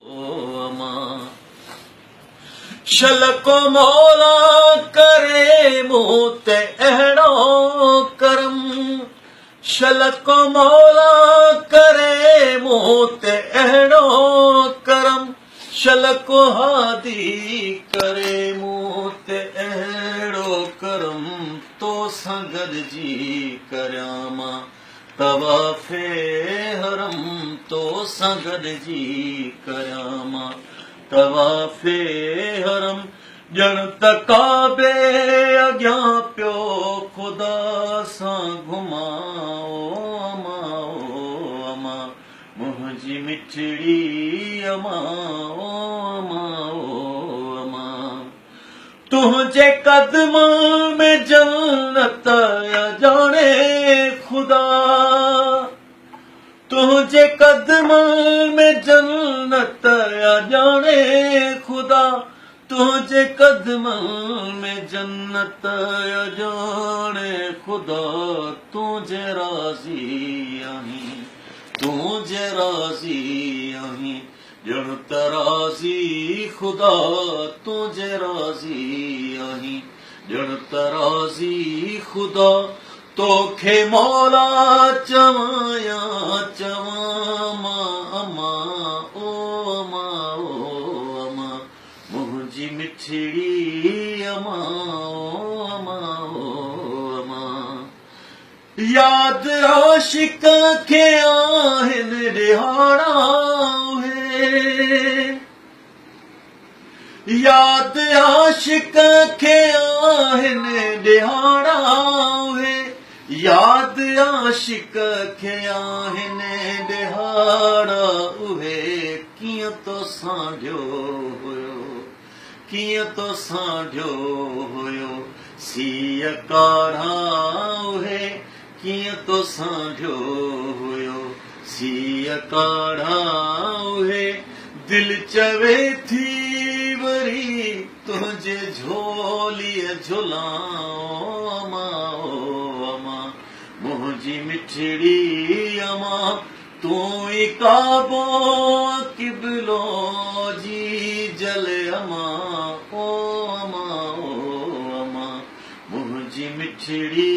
अमा शलको मौला करे मूं ते अहिड़ो करम शलको मौला करे मूं ते अहिड़ो करम शलको हादी करे मूं ते अहिड़ो करम तो सां गॾिजी करियां मां तवाफ़े हरम तो सां गॾिजी करियां मां तवाफ़े हरम ॼण त काबे अॻियां पियो ख़ुदा सां घुमाओ अमा मुंहिंजी मिठड़ी अमा तुंहिंजे कदमनि में जन्नत ॼाणे ख़ुदा तुंहिंजे कदमनि में जन्नत ॼाणे ख़ुदा तुंहिंजे कदमनि में जन्नत ॼाणे ख़ुदा तुंहिंजे राज़ी आहीं तुंहिंजे राज़ी आहीं ॼण त राज़ी ख़ुदा तुंहिंजे राज़ी आहीं ॼण त राज़ी ख़ुदा तोखे मौला चवां या चवां मां अमा ओ अमा मुंहिंजी मिठड़ी अमा याद आशिक खे आहिनि ॾिहाड़ा याद आशिक खे आहिनि ॾिहाड़ा याद आशिक खे आहिनि ॾिहाड़ा उहे कीअं तो सांढियो हुयो कीअं तो सांढियो हुयो सीअ काढ़ा उहे कीअं तो सांढियो हुयो सीअ काढ़ा उहे दिल चवे थी वरी तुंहिंजे झोलीअ झुलां अमा मुंहिंजी मिठड़ी अमा तूं ई काबो किबलो जी जले अमा ओ अमा मुंहिंजी मिठड़ी